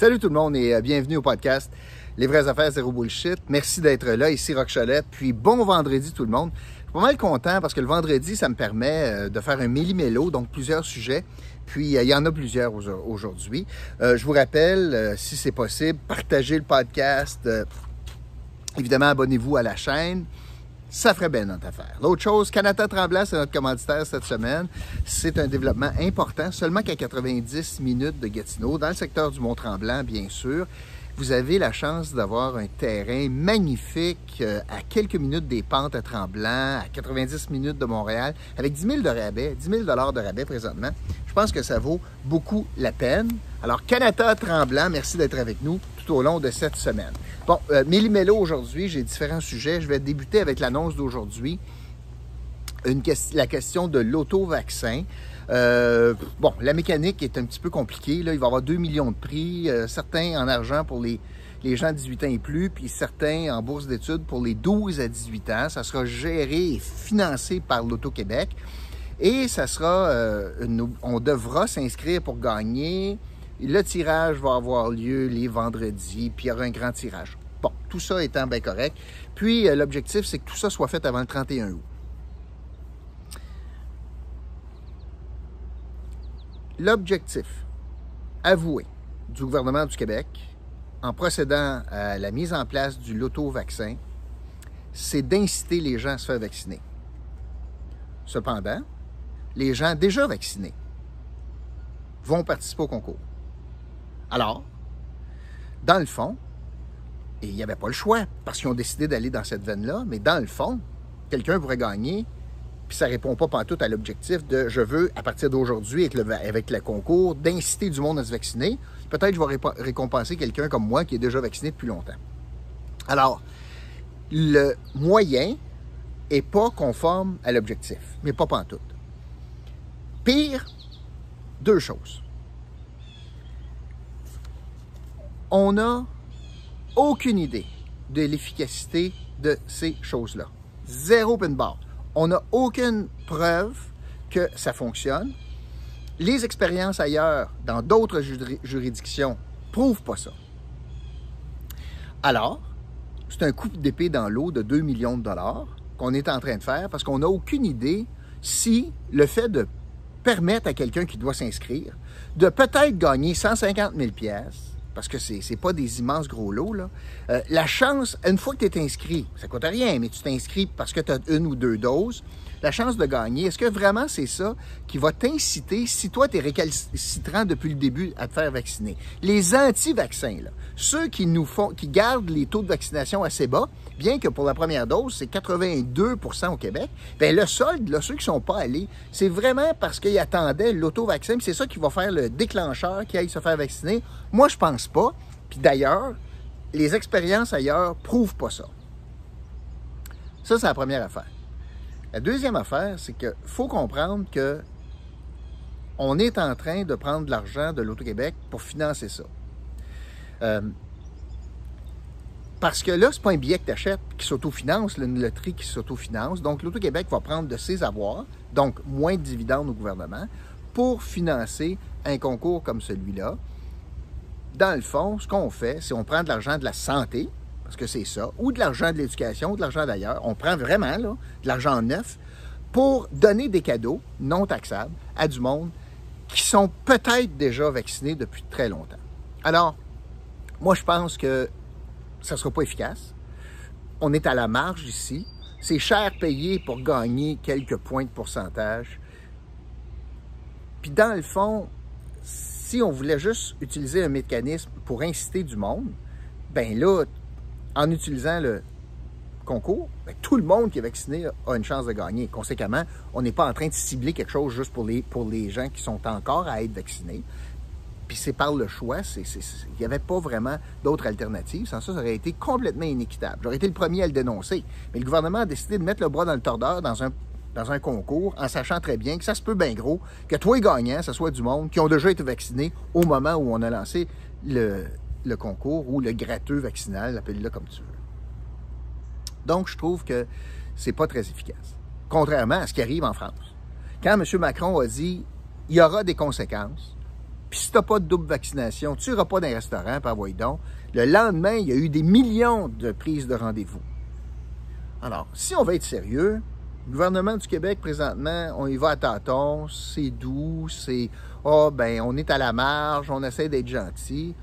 Salut tout le monde et bienvenue au podcast Les vraies affaires zéro bullshit. Merci d'être là, ici Roch Cholette. Puis bon vendredi tout le monde. Je suis pas mal content parce que le vendredi, ça me permet de faire un méli-mélo, donc plusieurs sujets. Puis il y en a plusieurs aujourd'hui. Je vous rappelle, si c'est possible, partagez le podcast. Évidemment, abonnez-vous à la chaîne. Ça ferait bien notre affaire. L'autre chose, Canada Tremblant, c'est notre commanditaire cette semaine. C'est un développement important, seulement qu'à 90 minutes de Gatineau, dans le secteur du Mont-Tremblant, bien sûr. Vous avez la chance d'avoir un terrain magnifique à quelques minutes des pentes à Tremblant, à 90 minutes de Montréal, avec 10 000 de rabais, 10 000 de rabais présentement. Je pense que ça vaut beaucoup la peine. Alors, Canada Tremblant, merci d'être avec nous tout au long de cette semaine. Bon, méli-mélo aujourd'hui, j'ai différents sujets. Je vais débuter avec l'annonce d'aujourd'hui. La question de l'auto-vaccin. Bon, la mécanique est un petit peu compliquée. Là. Il va y avoir 2 millions de prix, certains en argent pour les gens de 18 ans et plus, puis certains en bourse d'études pour les 12 à 18 ans. Ça sera géré et financé par l'Auto-Québec. Et ça sera, on devra s'inscrire pour gagner. Le tirage va avoir lieu les vendredis, puis il y aura un grand tirage. Bon, tout ça étant bien correct. Puis, l'objectif, c'est que tout ça soit fait avant le 31 août. L'objectif avoué du gouvernement du Québec, en procédant à la mise en place du loto-vaccin, c'est d'inciter les gens à se faire vacciner. Cependant, les gens déjà vaccinés vont participer au concours. Alors, dans le fond, et il n'y avait pas le choix, parce qu'ils ont décidé d'aller dans cette veine-là, mais dans le fond, quelqu'un pourrait gagner, puis ça ne répond pas pantoute à l'objectif de « je veux, à partir d'aujourd'hui, avec le concours, d'inciter du monde à se vacciner. Peut-être que je vais récompenser quelqu'un comme moi qui est déjà vacciné depuis longtemps. » Alors, le moyen n'est pas conforme à l'objectif, mais pas pantoute. Pire, deux choses. On n'a aucune idée de l'efficacité de ces choses-là. Zéro pin barre. On n'a aucune preuve que ça fonctionne. Les expériences ailleurs, dans d'autres juridictions, prouvent pas ça. Alors, c'est un coup d'épée dans l'eau de 2 millions de dollars qu'on est en train de faire parce qu'on n'a aucune idée si le fait de permettre à quelqu'un qui doit s'inscrire de peut-être gagner 150 000 $, parce que c'est pas des immenses gros lots, là. La chance, une fois que tu es inscrit, ça coûte rien, mais tu t'inscris parce que tu as 1 ou 2 doses, la chance de gagner, est-ce que vraiment c'est ça qui va t'inciter, si toi tu es récalcitrant depuis le début à te faire vacciner? Les anti-vaccins, là, ceux qui gardent les taux de vaccination assez bas, bien que pour la première dose, c'est 82 % au Québec, bien le solde, là, ceux qui ne sont pas allés, c'est vraiment parce qu'ils attendaient l'auto-vaccin, c'est ça qui va faire le déclencheur qui aille se faire vacciner. Moi, je pense pas. Puis d'ailleurs, les expériences ailleurs prouvent pas ça. Ça, c'est la première affaire. La deuxième affaire, c'est qu'il faut comprendre que on est en train de prendre de l'argent de l'Auto-Québec pour financer ça. Parce que là, c'est pas un billet que tu achètes qui s'autofinance, une loterie qui s'autofinance. Donc, l'Auto-Québec va prendre de ses avoirs, donc moins de dividendes au gouvernement, pour financer un concours comme celui-là. Dans le fond, ce qu'on fait, c'est qu'on prend de l'argent de la santé, parce que c'est ça, ou de l'argent de l'éducation, ou de l'argent d'ailleurs. On prend vraiment là, de l'argent neuf pour donner des cadeaux non taxables à du monde qui sont peut-être déjà vaccinés depuis très longtemps. Alors, moi, je pense que ça ne sera pas efficace. On est à la marge ici. C'est cher payé pour gagner quelques points de pourcentage. Puis dans le fond, si on voulait juste utiliser un mécanisme pour inciter du monde, bien là, en utilisant le concours, bien, tout le monde qui est vacciné a une chance de gagner. Conséquemment, on n'est pas en train de cibler quelque chose juste pour les gens qui sont encore à être vaccinés. Puis c'est par le choix, il n'y avait pas vraiment d'autres alternatives. Sans ça, ça aurait été complètement inéquitable. J'aurais été le premier à le dénoncer. Mais le gouvernement a décidé de mettre le bras dans le tordeur dans un concours, en sachant très bien que ça se peut bien gros, que toi, gagnant, ce soit du monde qui ont déjà été vaccinés au moment où on a lancé le concours ou le gratteux vaccinal, appelle-le comme tu veux. Donc, je trouve que c'est pas très efficace. Contrairement à ce qui arrive en France. Quand M. Macron a dit « il y aura des conséquences », Puis si tu n'as pas de double vaccination, tu n'iras pas dans un restaurant, par voyons donc. Le lendemain, il y a eu des millions de prises de rendez-vous. Alors, si on veut être sérieux, le gouvernement du Québec, présentement, on y va à tâtons, c'est doux, c'est « Ah, ben, on est à la marge, on essaie d'être gentil »,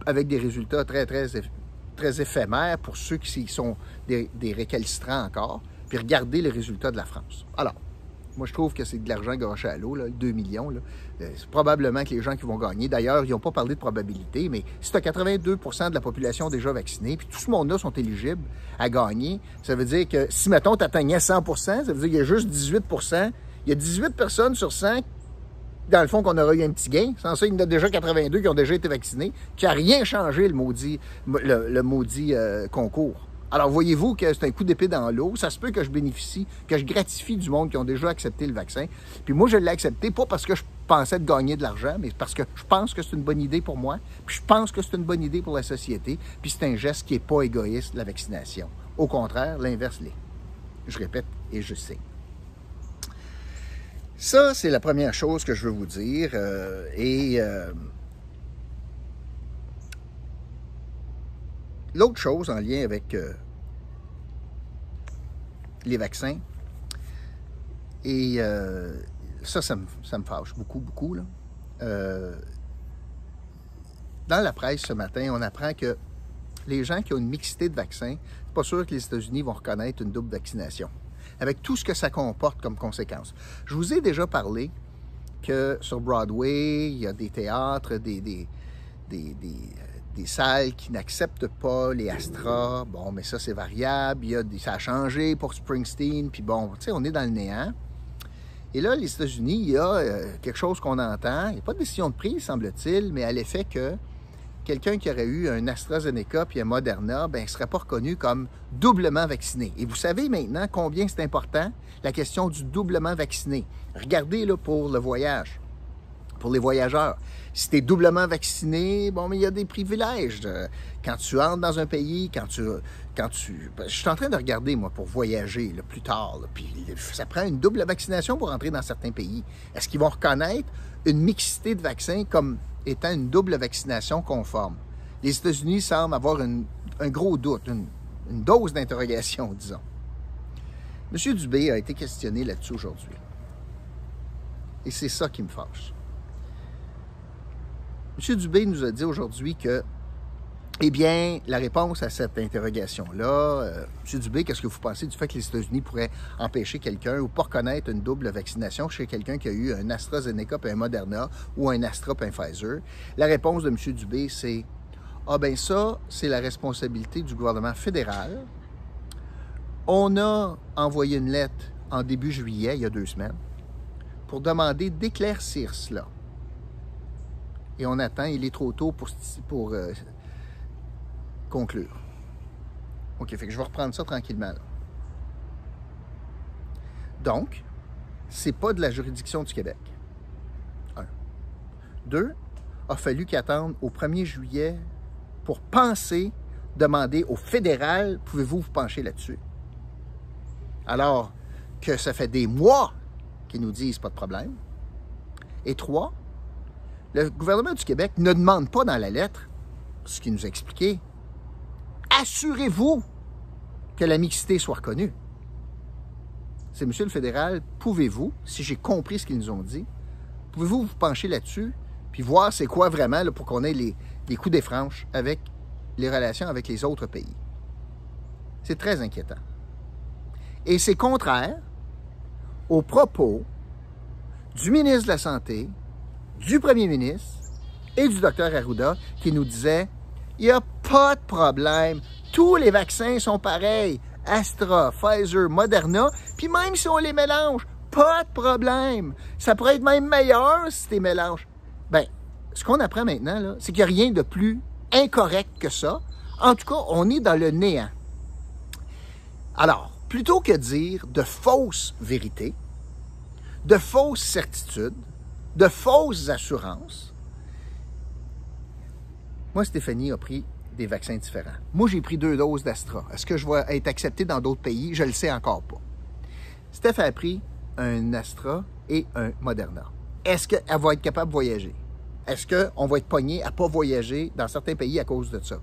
avec des résultats très éphémères pour ceux qui sont des récalcitrants encore, puis regardez les résultats de la France. Alors, moi, je trouve que c'est de l'argent garoché à l'eau, là, 2 millions. C'est probablement que les gens qui vont gagner. D'ailleurs, ils n'ont pas parlé de probabilité, mais si tu as 82 % de la population déjà vaccinée, puis tout ce monde-là sont éligibles à gagner, ça veut dire que si, mettons, tu atteignais 100 %, ça veut dire qu'il y a juste 18 %. Il y a 18 personnes sur 100, dans le fond, qu'on aura eu un petit gain. Sans ça, il y en a déjà 82 qui ont déjà été vaccinés, qui n'a rien changé, le maudit concours. Alors, voyez-vous que c'est un coup d'épée dans l'eau. Ça se peut que je bénéficie, que je gratifie du monde qui ont déjà accepté le vaccin. Puis moi, je l'ai accepté, pas parce que je pensais de gagner de l'argent, mais parce que je pense que c'est une bonne idée pour moi, puis je pense que c'est une bonne idée pour la société, puis c'est un geste qui n'est pas égoïste, la vaccination. Au contraire, l'inverse l'est. Je répète et je sais. Ça, c'est la première chose que je veux vous dire. L'autre chose en lien avec les vaccins, et ça me fâche beaucoup, là. Dans la presse ce matin, on apprend que les gens qui ont une mixité de vaccins, c'est pas sûr que les États-Unis vont reconnaître une double vaccination, avec tout ce que ça comporte comme conséquence. Je vous ai déjà parlé que sur Broadway, il y a des théâtres, des salles qui n'acceptent pas les Astra. Bon, mais ça, c'est variable. Ça a changé pour Springsteen. Puis bon, tu sais, on est dans le néant. Et là, les États-Unis, il y a quelque chose qu'on entend. Il n'y a pas de décision de prise, semble-t-il, mais à l'effet que quelqu'un qui aurait eu un AstraZeneca puis un Moderna, ben, ne serait pas reconnu comme doublement vacciné. Et vous savez maintenant combien c'est important, la question du doublement vacciné. Regardez là pour le voyage, pour les voyageurs. Si tu es doublement vacciné, bon, mais il y a des privilèges. Quand tu entres dans un pays, je suis en train de regarder, moi, pour voyager là, plus tard, là, puis ça prend une double vaccination pour entrer dans certains pays. Est-ce qu'ils vont reconnaître une mixité de vaccins comme étant une double vaccination conforme? Les États-Unis semblent avoir un gros doute, une dose d'interrogation, disons. M. Dubé a été questionné là-dessus aujourd'hui. Et c'est ça qui me fâche. M. Dubé nous a dit aujourd'hui que, eh bien, la réponse à cette interrogation-là, M. Dubé, qu'est-ce que vous pensez du fait que les États-Unis pourraient empêcher quelqu'un ou pas reconnaître une double vaccination chez quelqu'un qui a eu un AstraZeneca puis un Moderna ou un Astra puis un Pfizer? La réponse de M. Dubé, c'est « Ah ben ça, c'est la responsabilité du gouvernement fédéral. On a envoyé une lettre en début juillet, il y a 2 semaines, pour demander d'éclaircir cela. Et on attend, il est trop tôt pour conclure. » OK, fait que je vais reprendre ça tranquillement, là. Donc, c'est pas de la juridiction du Québec. 1. 2, a fallu qu'ils attendent au 1er juillet pour demander au fédéral, pouvez-vous vous pencher là-dessus? Alors que ça fait des mois qu'ils nous disent pas de problème. Et 3, le gouvernement du Québec ne demande pas dans la lettre, ce qu'il nous a expliqué, assurez-vous que la mixité soit reconnue. C'est, monsieur le fédéral, pouvez-vous, si j'ai compris ce qu'ils nous ont dit, pouvez-vous vous pencher là-dessus, puis voir c'est quoi vraiment là, pour qu'on ait les coups des franches avec les relations avec les autres pays. C'est très inquiétant. Et c'est contraire aux propos du ministre de la Santé, du premier ministre et du docteur Arruda qui nous disaient « Il n'y a pas de problème, tous les vaccins sont pareils, Astra, Pfizer, Moderna, puis même si on les mélange, pas de problème. Ça pourrait être même meilleur si tu les mélanges. » Bien, ce qu'on apprend maintenant, là, c'est qu'il n'y a rien de plus incorrect que ça. En tout cas, on est dans le néant. Alors, plutôt que dire de fausses vérités, de fausses certitudes, de fausses assurances, moi, Stéphanie a pris des vaccins différents. Moi, j'ai pris 2 doses d'Astra. Est-ce que je vais être accepté dans d'autres pays? Je ne le sais encore pas. Steph a pris un Astra et un Moderna. Est-ce qu'elle va être capable de voyager? Est-ce qu'on va être pogné à ne pas voyager dans certains pays à cause de ça?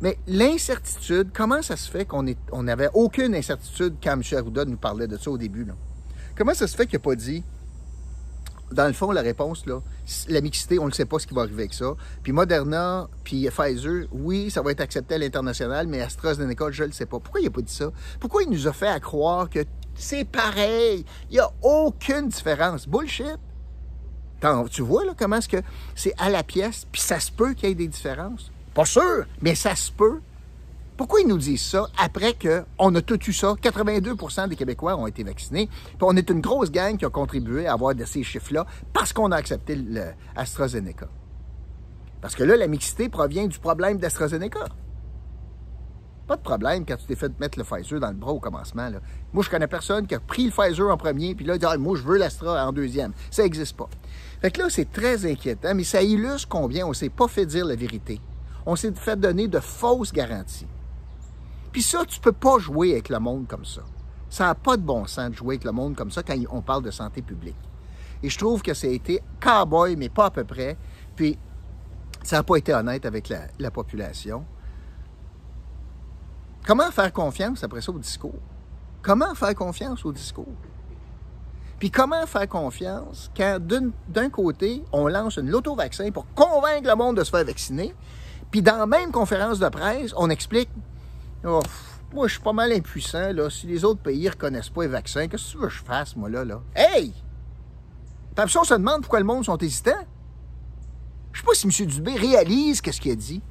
Mais l'incertitude, comment ça se fait qu'on n'avait aucune incertitude quand M. Arruda nous parlait de ça au début, là? Comment ça se fait qu'il n'a pas dit, dans le fond, la réponse, là, la mixité, on ne sait pas ce qui va arriver avec ça. Puis Moderna, puis Pfizer, oui, ça va être accepté à l'international, mais AstraZeneca, je ne le sais pas. Pourquoi il n'a pas dit ça? Pourquoi il nous a fait à croire que c'est pareil? Il n'y a aucune différence. Bullshit! Tu vois, là, comment est-ce que c'est à la pièce, puis ça se peut qu'il y ait des différences? Pas sûr, mais ça se peut. Pourquoi ils nous disent ça après qu'on a tout eu ça? 82% des Québécois ont été vaccinés. Puis on est une grosse gang qui a contribué à avoir de ces chiffres-là parce qu'on a accepté l'AstraZeneca. Parce que là, la mixité provient du problème d'AstraZeneca. Pas de problème quand tu t'es fait mettre le Pfizer dans le bras au commencement, là. Moi, je connais personne qui a pris le Pfizer en premier, puis là, il dit « moi, je veux l'Astra en deuxième ». Ça n'existe pas. Fait que là, c'est très inquiétant, mais ça illustre combien on ne s'est pas fait dire la vérité. On s'est fait donner de fausses garanties. Puis ça, tu ne peux pas jouer avec le monde comme ça. Ça n'a pas de bon sens de jouer avec le monde comme ça quand on parle de santé publique. Et je trouve que ça a été cow-boy, mais pas à peu près. Puis, ça n'a pas été honnête avec la population. Comment faire confiance après ça au discours? Comment faire confiance au discours? Puis comment faire confiance quand d'un côté, on lance une loto-vaccin pour convaincre le monde de se faire vacciner, puis dans la même conférence de presse, on explique oh, moi, je suis pas mal impuissant, là. Si les autres pays ne reconnaissent pas les vaccins, qu'est-ce que tu veux que je fasse, moi, là? Hey! Puis après ça, on se demande pourquoi le monde sont hésitants. Je sais pas si M. Dubé réalise qu'est-ce qu'il a dit.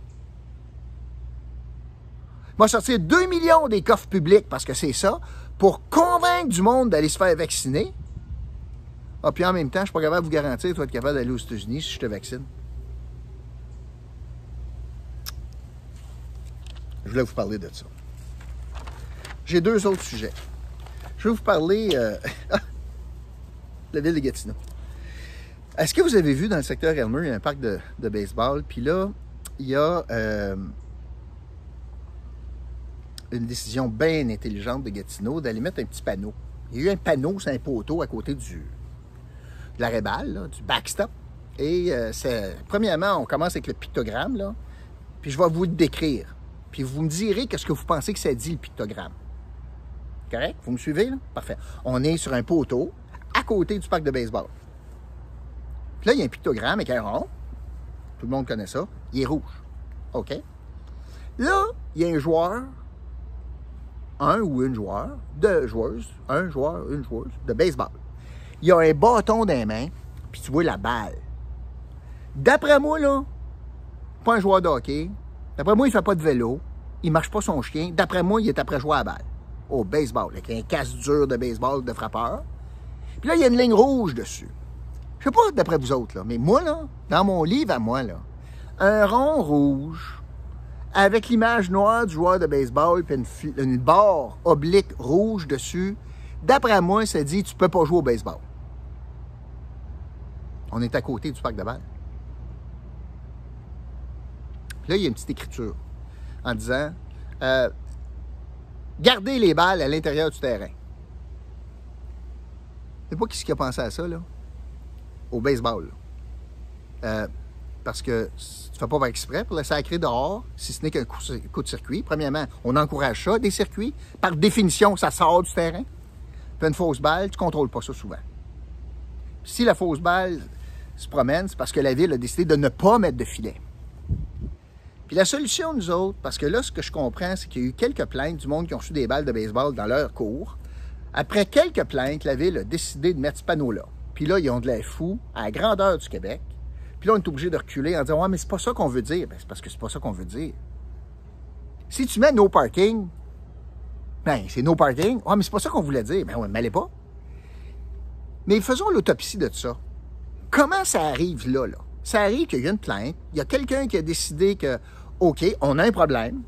Il va sortir 2 millions des coffres publics, parce que c'est ça, pour convaincre du monde d'aller se faire vacciner. Ah, puis en même temps, je suis pas capable de vous garantir que tu vas être capable d'aller aux États-Unis si je te vaccine. Je voulais vous parler de ça. J'ai 2 autres sujets. Je vais vous parler de la ville de Gatineau. Est-ce que vous avez vu dans le secteur Elmer, il y a un parc de baseball, puis là, il y a une décision bien intelligente de Gatineau d'aller mettre un petit panneau. Il y a eu un panneau sur un poteau à côté de l'arrêt balle, là, du backstop. Et premièrement, on commence avec le pictogramme, là, puis je vais vous le décrire. Puis vous me direz qu'est-ce que vous pensez que ça dit, le pictogramme. Correct? Vous me suivez, là? Parfait. On est sur un poteau à côté du parc de baseball. Puis là, il y a un pictogramme avec un rond. Tout le monde connaît ça. Il est rouge. OK? Là, il y a un joueur, un ou une joueur, deux joueuses, un joueur, une joueuse de baseball. Il y a un bâton dans les mains, puis tu vois la balle. D'après moi, là, pas un joueur de hockey. D'après moi, il ne fait pas de vélo. Il ne marche pas son chien. D'après moi, il est après jouer à la balle. Au baseball, avec un casque dur de baseball de frappeur. Puis là, il y a une ligne rouge dessus. Je sais pas d'après vous autres, là, mais moi, là, dans mon livre à moi, là, un rond rouge avec l'image noire du joueur de baseball puis une barre oblique rouge dessus, d'après moi, ça dit « tu peux pas jouer au baseball ». On est à côté du parc de balle. Puis là, il y a une petite écriture en disant gardez les balles à l'intérieur du terrain. C'est pas qui a pensé à ça, là? Au baseball. Parce que tu ne fais pas faire exprès pour le sacrer dehors, si ce n'est qu'un coup de circuit. Premièrement, on encourage ça, des circuits. Par définition, ça sort du terrain. Puis une fausse balle, tu ne contrôles pas ça souvent. Si la fausse balle se promène, c'est parce que la ville a décidé de ne pas mettre de filet. Puis la solution, nous autres, parce que là, ce que je comprends, c'est qu'il y a eu quelques plaintes du monde qui ont reçu des balles de baseball dans leur cours. Après quelques plaintes, la ville a décidé de mettre ce panneau-là. Puis là, ils ont de l'air fous à la grandeur du Québec. Puis là, on est obligé de reculer en disant « Ouais, mais c'est pas ça qu'on veut dire. » Ben, c'est parce que c'est pas ça qu'on veut dire. Si tu mets « no parking », ben, c'est « no parking ». « Ouais, mais c'est pas ça qu'on voulait dire. » Ben, ouais, mais allez pas. Mais faisons l'autopsie de ça. Comment ça arrive là? Ça arrive qu'il y a une plainte. Il y a quelqu'un qui a décidé que OK, on a un problème.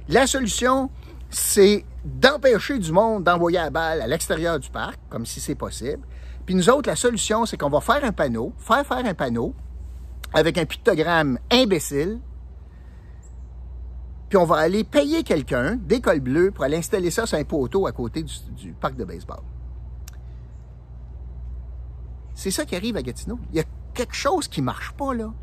La solution, c'est d'empêcher du monde d'envoyer la balle à l'extérieur du parc, comme si c'est possible. Puis nous autres, la solution, c'est qu'on va faire un panneau, faire un panneau avec un pictogramme imbécile, puis on va aller payer quelqu'un d'école bleue pour aller installer ça sur un poteau à côté du parc de baseball. C'est ça qui arrive à Gatineau. Il y a quelque chose qui ne marche pas, là.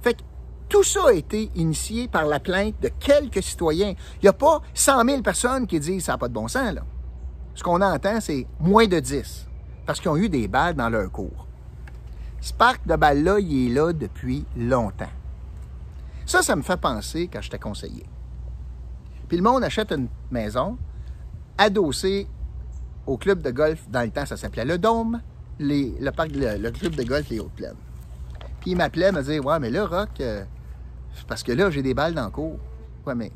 Fait que tout ça a été initié par la plainte de quelques citoyens. Il n'y a pas 100 000 personnes qui disent « ça n'a pas de bon sens », là. Ce qu'on entend, c'est moins de 10, parce qu'ils ont eu des balles dans leur cours. Ce parc de balles-là, il est là depuis longtemps. Ça me fait penser quand j'étais conseiller. Puis le monde achète une maison adossée au club de golf. Dans le temps, ça s'appelait le Dôme, le club de golf Les Hautes-Plaines. Puis il m'appelait, me disait « ouais, mais là, Roch, parce que là, j'ai des balles dans le cours. » Ouais, mais...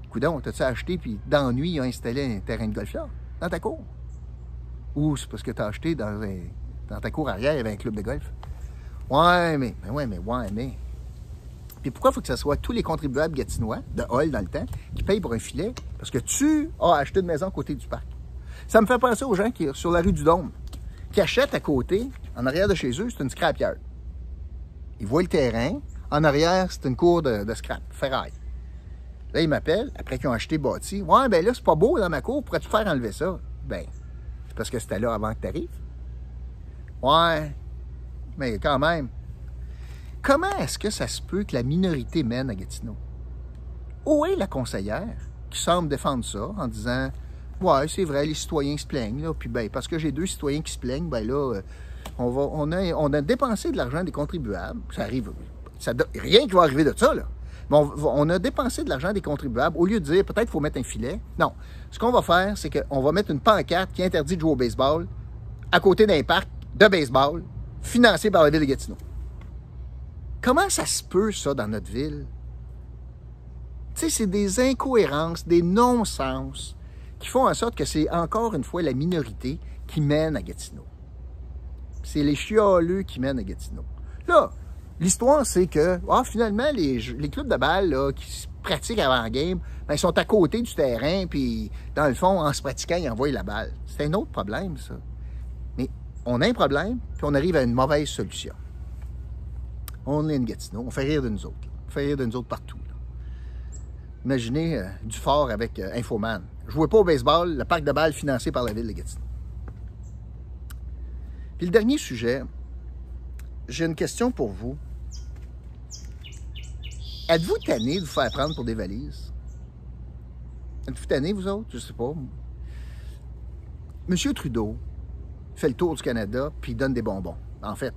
Coudon, t'as-tu acheté, puis dans la nuit, ils ont installé un terrain de golf là, dans ta cour? Ou c'est parce que t'as acheté dans ta cour arrière, il y avait un club de golf? Ouais, mais... Puis pourquoi il faut que ce soit tous les contribuables gatinois, de Hall dans le temps, qui payent pour un filet? Parce que tu as acheté une maison à côté du parc. Ça me fait penser aux gens qui sur la rue du Dôme, qui achètent à côté, en arrière de chez eux, c'est une scrapyard. Ils voient le terrain, en arrière, c'est une cour de scrap, ferraille. Là, ils m'appellent, après qu'ils ont acheté bâti. Ouais, ben là, c'est pas beau dans ma cour, pourrais-tu faire enlever ça? Ben, c'est parce que c'était là avant que tu arrives. Ouais, mais quand même. Comment est-ce que ça se peut que la minorité mène à Gatineau? Où est la conseillère qui semble défendre ça en disant ouais, c'est vrai, les citoyens se plaignent, là, puis ben, parce que j'ai 2 citoyens qui se plaignent, ben là, on a dépensé de l'argent des contribuables. Ça arrive, rien qui va arriver de ça, là. Mais on a dépensé de l'argent des contribuables au lieu de dire peut-être qu'il faut mettre un filet. Non. Ce qu'on va faire, c'est qu'on va mettre une pancarte qui interdit de jouer au baseball à côté d'un parc de baseball financé par la ville de Gatineau. Comment ça se peut, ça, dans notre ville? Tu sais, c'est des incohérences, des non-sens qui font en sorte que c'est encore une fois la minorité qui mène à Gatineau. C'est les chialeux qui mènent à Gatineau. Là, l'histoire, c'est que, finalement, les clubs de balle là, qui se pratiquent avant le game, ben, ils sont à côté du terrain, puis dans le fond, en se pratiquant, ils envoient la balle. C'est un autre problème, ça. Mais on a un problème, puis on arrive à une mauvaise solution. On est une Gatineau, on fait rire de nous autres. On fait rire de nous autres partout. Là. Imaginez Dufort avec Infoman. Jouez pas au baseball, le parc de balle financé par la ville de Gatineau. Puis le dernier sujet, j'ai une question pour vous. Êtes-vous tanné de vous faire prendre pour des valises? Êtes-vous tanné, vous autres? Je sais pas. Monsieur Trudeau fait le tour du Canada puis il donne des bonbons. En fait,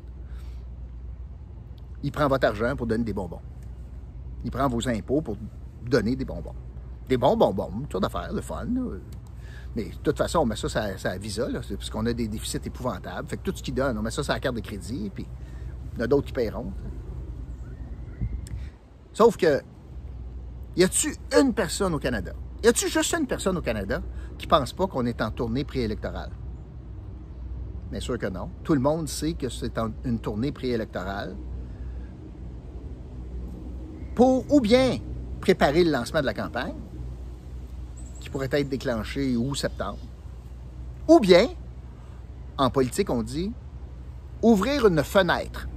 il prend votre argent pour donner des bonbons. Il prend vos impôts pour donner des bonbons. Des bons bonbons, une sorte d'affaire, le fun. Là. Mais de toute façon, on met ça sur la Visa, là, parce qu'on a des déficits épouvantables. Fait que tout ce qu'il donne, on met ça sur la carte de crédit, puis il y en a d'autres qui paieront. Sauf que, y a-tu une personne au Canada? Y a-tu juste une personne au Canada qui pense pas qu'on est en tournée préélectorale? Bien sûr que non. Tout le monde sait que c'est une tournée préélectorale pour ou bien préparer le lancement de la campagne, qui pourrait être déclenché août-septembre, ou bien, en politique, on dit ouvrir une fenêtre.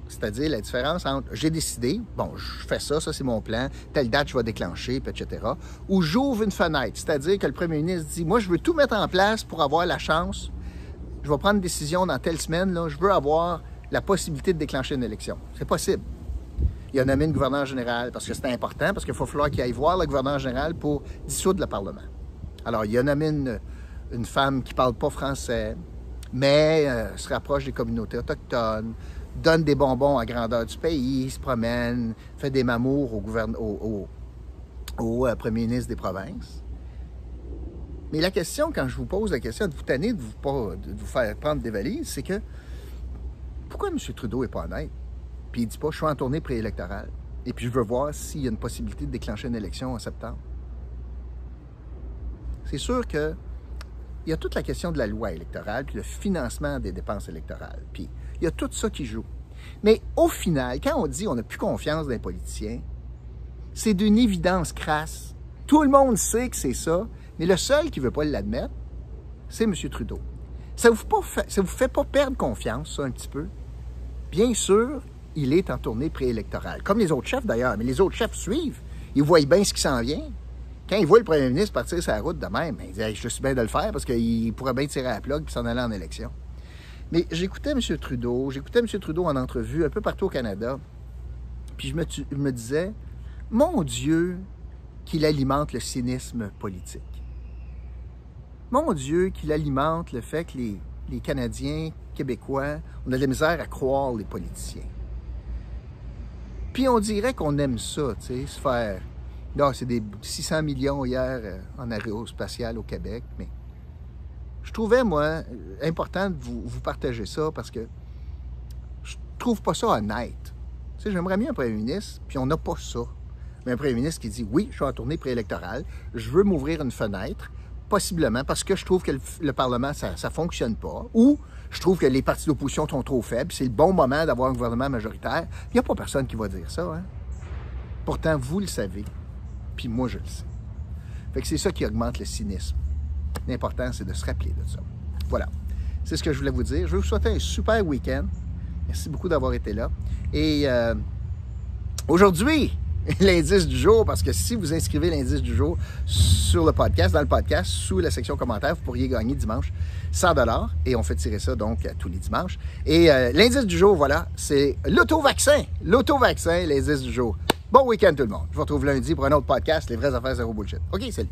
C'est-à-dire la différence entre j'ai décidé, bon, je fais ça, ça c'est mon plan, telle date je vais déclencher, etc. Ou j'ouvre une fenêtre, c'est-à-dire que le premier ministre dit moi je veux tout mettre en place pour avoir la chance, je vais prendre une décision dans telle semaine, là, je veux avoir la possibilité de déclencher une élection. C'est possible. Il a nommé une gouverneur général parce que c'est important, parce qu'il faut falloir qu'il aille voir le gouverneur général pour dissoudre le Parlement. Alors, il a nommé une femme qui ne parle pas français, mais se rapproche des communautés autochtones, donne des bonbons à grandeur du pays, se promène, fait des mamours au premier ministre des provinces. Mais la question, quand je vous pose la question, de vous tanner de vous faire prendre des valises, c'est que pourquoi M. Trudeau n'est pas honnête? Puis il ne dit pas, je suis en tournée préélectorale. Et puis je veux voir s'il y a une possibilité de déclencher une élection en septembre. C'est sûr qu'il y a toute la question de la loi électorale, puis le financement des dépenses électorales. Puis il y a tout ça qui joue. Mais au final, quand on dit on n'a plus confiance dans les politiciens, c'est d'une évidence crasse. Tout le monde sait que c'est ça, mais le seul qui ne veut pas l'admettre, c'est M. Trudeau. Ça vous fait pas perdre confiance, ça, un petit peu? Bien sûr, il est en tournée préélectorale. Comme les autres chefs, d'ailleurs. Mais les autres chefs suivent. Ils voient bien ce qui s'en vient. Quand ils voient le premier ministre partir sur la route de même, ils disent hey, « je suis bien de le faire parce qu'il pourrait bien tirer à la plug et s'en aller en élection. » Mais j'écoutais M. Trudeau en entrevue un peu partout au Canada, puis je me disais, mon Dieu, qu'il alimente le cynisme politique. Mon Dieu, qu'il alimente le fait que les Canadiens, Québécois, on a de la misère à croire les politiciens. Puis on dirait qu'on aime ça, tu sais, se faire... Là, c'est des 600 millions hier en aérospatial au Québec, mais je trouvais, moi, important de vous partager ça parce que je trouve pas ça honnête. Tu sais, j'aimerais bien un premier ministre, puis on n'a pas ça. Mais un premier ministre qui dit, oui, je suis en tournée préélectorale, je veux m'ouvrir une fenêtre, possiblement parce que je trouve que le Parlement, ça ne fonctionne pas, ou je trouve que les partis d'opposition sont trop faibles, c'est le bon moment d'avoir un gouvernement majoritaire. Il n'y a pas personne qui va dire ça, hein? Pourtant, vous le savez, puis moi, je le sais. Fait que c'est ça qui augmente le cynisme. L'important, c'est de se rappeler de ça. Voilà, c'est ce que je voulais vous dire. Je vais vous souhaiter un super week-end. Merci beaucoup d'avoir été là. Et aujourd'hui, l'indice du jour, parce que si vous inscrivez l'indice du jour sur le podcast, dans le podcast, sous la section commentaires, vous pourriez gagner dimanche 100$. Et on fait tirer ça donc tous les dimanches. Et l'indice du jour, voilà, c'est l'auto-vaccin. L'auto-vaccin, l'indice du jour. Bon week-end tout le monde. Je vous retrouve lundi pour un autre podcast, Les vraies affaires zéro bullshit. OK, salut.